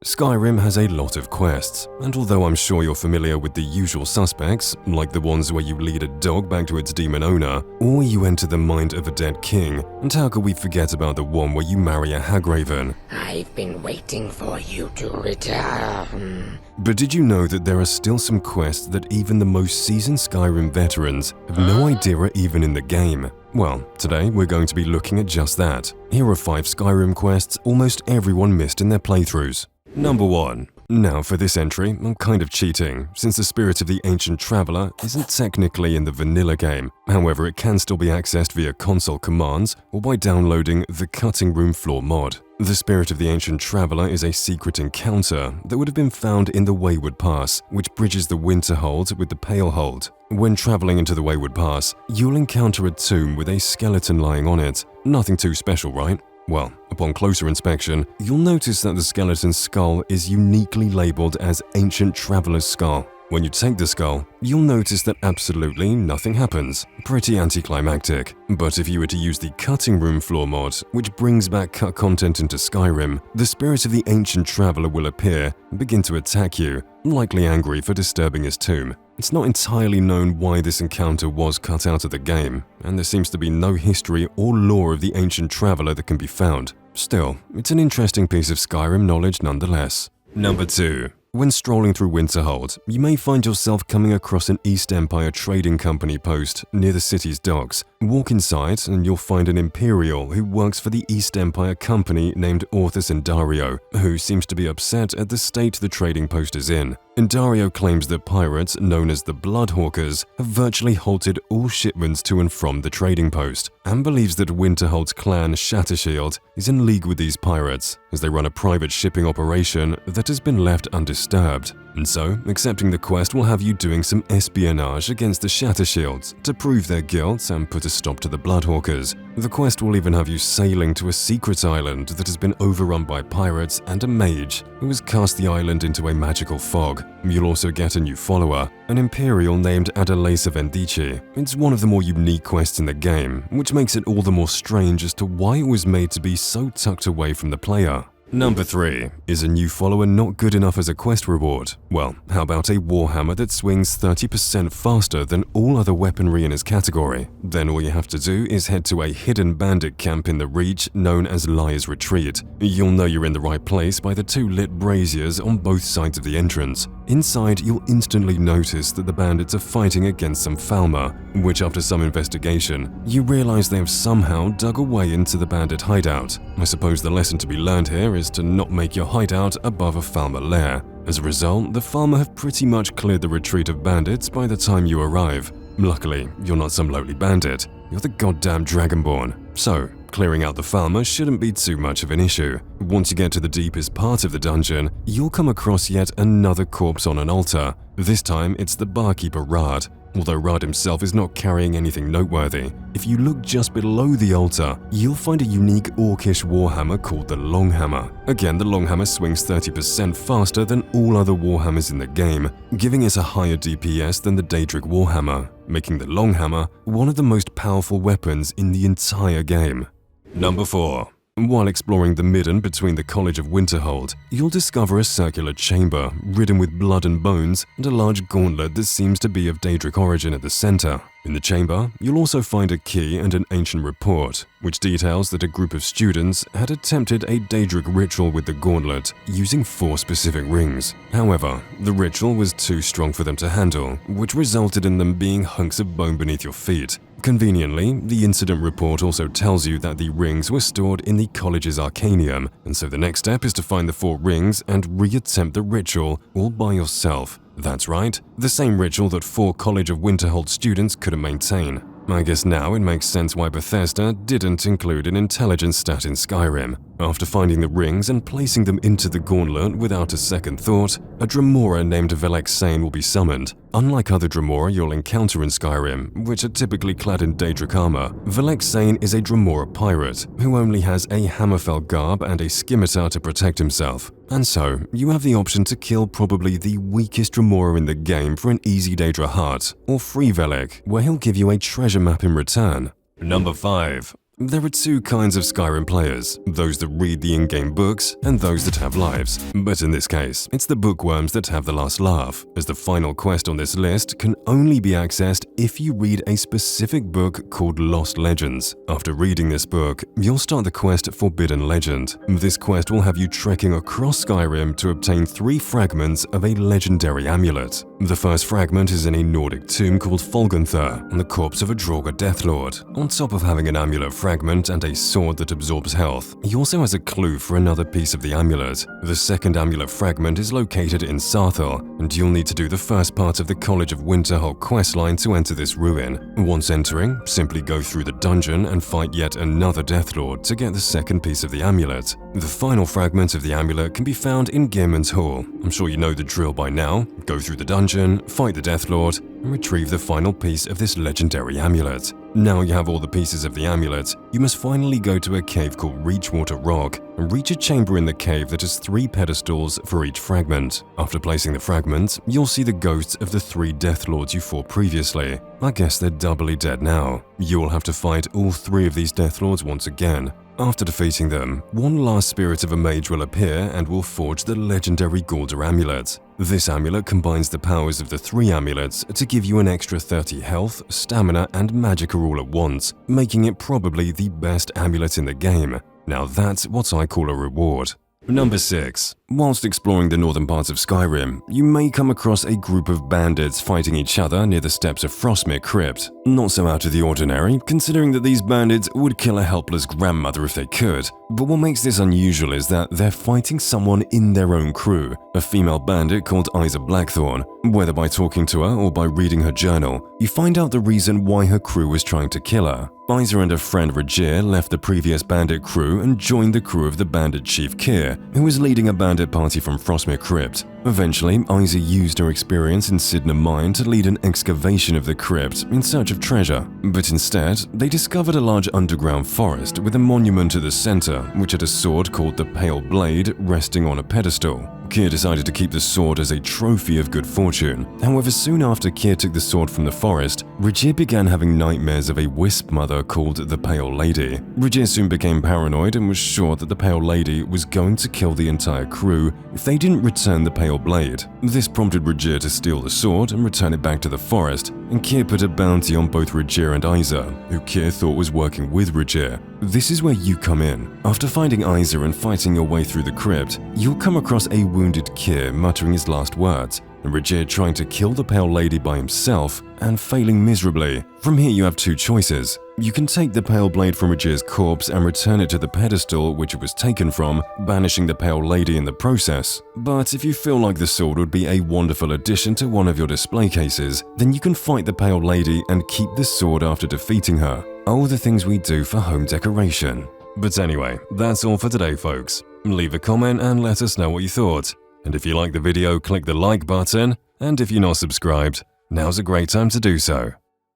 Skyrim has a lot of quests, and although I'm sure you're familiar with the usual suspects, like the ones where you lead a dog back to its demon owner, or you enter the mind of a dead king, and how could we forget about the one where you marry a hagraven? I've been waiting for you to return. But did you know that there are still some quests that even the most seasoned Skyrim veterans have no idea are even in the game? Well, today we're going to be looking at just that. Here are 5 Skyrim quests almost everyone missed in their playthroughs. Number 1. Now for this entry, I'm kind of cheating, since the Spirit of the Ancient Traveler isn't technically in the vanilla game. However, it can still be accessed via console commands or by downloading the Cutting Room Floor mod. The Spirit of the Ancient Traveler is a secret encounter that would have been found in the Wayward Pass, which bridges the Winterhold with the Palehold. When traveling into the Wayward Pass, you'll encounter a tomb with a skeleton lying on it. Nothing too special, right? Well, upon closer inspection, you'll notice that the skeleton's skull is uniquely labeled as Ancient Traveler's Skull. When you take the skull, you'll notice that absolutely nothing happens. Pretty anticlimactic. But if you were to use the Cutting Room Floor mod, which brings back cut content into Skyrim, the Spirit of the Ancient Traveler will appear and begin to attack you, likely angry for disturbing his tomb. It's not entirely known why this encounter was cut out of the game, and there seems to be no history or lore of the Ancient Traveler that can be found. Still, it's an interesting piece of Skyrim knowledge nonetheless. Number 2. When strolling through Winterhold, you may find yourself coming across an East Empire Trading Company post near the city's docks. Walk inside and you'll find an Imperial who works for the East Empire Company named Orthus Indario, who seems to be upset at the state the trading post is in. Indario claims that pirates, known as the Bloodhawkers, have virtually halted all shipments to and from the trading post, and believes that Winterhold's clan Shattershield is in league with these pirates, as they run a private shipping operation that has been left undisturbed. And so, accepting the quest will have you doing some espionage against the Shattershields to prove their guilt and put a stop to the Bloodhawkers. The quest will even have you sailing to a secret island that has been overrun by pirates and a mage who has cast the island into a magical fog. You'll also get a new follower, an Imperial named Adelaisa Vendici. It's one of the more unique quests in the game, which makes it all the more strange as to why it was made to be so tucked away from the player. Number 3. Is a new follower not good enough as a quest reward? Well, how about a Warhammer that swings 30% faster than all other weaponry in his category? Then all you have to do is head to a hidden bandit camp in the Reach known as Liar's Retreat. You'll know you're in the right place by the 2 lit braziers on both sides of the entrance. Inside, you'll instantly notice that the bandits are fighting against some Falmer, which after some investigation, you realize they have somehow dug a way into the bandit hideout. I suppose the lesson to be learned here is to not make your hideout above a Falmer lair. As a result, the Falmer have pretty much cleared the retreat of bandits by the time you arrive. Luckily, you're not some lowly bandit, you're the goddamn Dragonborn. So, clearing out the Falmer shouldn't be too much of an issue. Once you get to the deepest part of the dungeon, you'll come across yet another corpse on an altar. This time, it's the barkeeper Rad. Although Rad himself is not carrying anything noteworthy, if you look just below the altar, you'll find a unique orcish warhammer called the Longhammer. Again, the Longhammer swings 30% faster than all other warhammers in the game, giving it a higher DPS than the Daedric Warhammer, making the Longhammer one of the most powerful weapons in the entire game. Number 4. While exploring the midden between the College of Winterhold, you'll discover a circular chamber ridden with blood and bones and a large gauntlet that seems to be of Daedric origin at the center. In the chamber, you'll also find a key and an ancient report, which details that a group of students had attempted a Daedric ritual with the gauntlet, using 4 specific rings. However, the ritual was too strong for them to handle, which resulted in them being hunks of bone beneath your feet. Conveniently, the incident report also tells you that the rings were stored in the college's arcanium, and so the next step is to find the 4 rings and re-attempt the ritual all by yourself. That's right, the same ritual that 4 College of Winterhold students couldn't maintain. I guess now it makes sense why Bethesda didn't include an intelligence stat in Skyrim. After finding the rings and placing them into the gauntlet without a second thought, a Dremora named Velexane will be summoned. Unlike other Dremora you'll encounter in Skyrim, which are typically clad in Daedric armor, Velexane is a Dremora pirate who only has a Hammerfell garb and a scimitar to protect himself. And so, you have the option to kill probably the weakest Dremora in the game for an easy Daedra heart, or free Velek, where he'll give you a treasure map in return. Number 5. There are two kinds of Skyrim players, those that read the in-game books and those that have lives. But in this case, it's the bookworms that have the last laugh, as the final quest on this list can only be accessed if you read a specific book called Lost Legends. After reading this book, you'll start the quest Forbidden Legend. This quest will have you trekking across Skyrim to obtain 3 fragments of a legendary amulet. The first fragment is in a Nordic tomb called Folgenther, on the corpse of a Draugr Deathlord. On top of having an amulet fragment and a sword that absorbs health, he also has a clue for another piece of the amulet. The second amulet fragment is located in Sarthal, and you'll need to do the first part of the College of Winterhold questline to enter this ruin. Once entering, simply go through the dungeon and fight yet another Deathlord to get the second piece of the amulet. The final fragment of the amulet can be found in Gehrman's Hall. I'm sure you know the drill by now. Go through the dungeon, fight the Deathlord, and retrieve the final piece of this legendary amulet. Now you have all the pieces of the amulet, you must finally go to a cave called Reachwater Rock and reach a chamber in the cave that has 3 pedestals for each fragment. After placing the fragment, you'll see the ghosts of the 3 Deathlords you fought previously. I guess they're doubly dead now. You'll have to fight all 3 of these Deathlords once again. After defeating them, one last spirit of a mage will appear and will forge the legendary Galdr amulet. This amulet combines the powers of the 3 amulets to give you an extra 30 health, stamina, and magicka all at once, making it probably the best amulet in the game. Now that's what I call a reward. Number 6. Whilst exploring the northern parts of Skyrim, you may come across a group of bandits fighting each other near the steps of Frostmere Crypt. Not so out of the ordinary, considering that these bandits would kill a helpless grandmother if they could. But what makes this unusual is that they're fighting someone in their own crew, a female bandit called Isa Blackthorn. Whether by talking to her or by reading her journal, you find out the reason why her crew was trying to kill her. Isa and her friend Rajir left the previous bandit crew and joined the crew of the bandit chief Keir, who was leading a bandit party from Frostmere Crypt. Eventually, Isa used her experience in Sidna Mine to lead an excavation of the crypt in search of treasure. But instead, they discovered a large underground forest with a monument at the center, which had a sword called the Pale Blade resting on a pedestal. Keir decided to keep the sword as a trophy of good fortune. However, soon after Keir took the sword from the forest, Rajir began having nightmares of a wisp mother called the Pale Lady. Rajir soon became paranoid and was sure that the Pale Lady was going to kill the entire crew if they didn't return the Pale Blade. This prompted Rajir to steal the sword and return it back to the forest, and Keir put a bounty on both Rajir and Isa, who Keir thought was working with Rajir. This is where you come in. After finding Isa and fighting your way through the crypt, you'll come across a wounded Keir muttering his last words, and Rajir trying to kill the Pale Lady by himself and failing miserably. From here you have 2 choices. You can take the Pale Blade from Rajir's corpse and return it to the pedestal which it was taken from, banishing the Pale Lady in the process. But if you feel like the sword would be a wonderful addition to one of your display cases, then you can fight the Pale Lady and keep the sword after defeating her. All the things we do for home decoration. But anyway, that's all for today, folks. Leave a comment and let us know what you thought. And if you liked the video, click the like button. And if you're not subscribed, now's a great time to do so.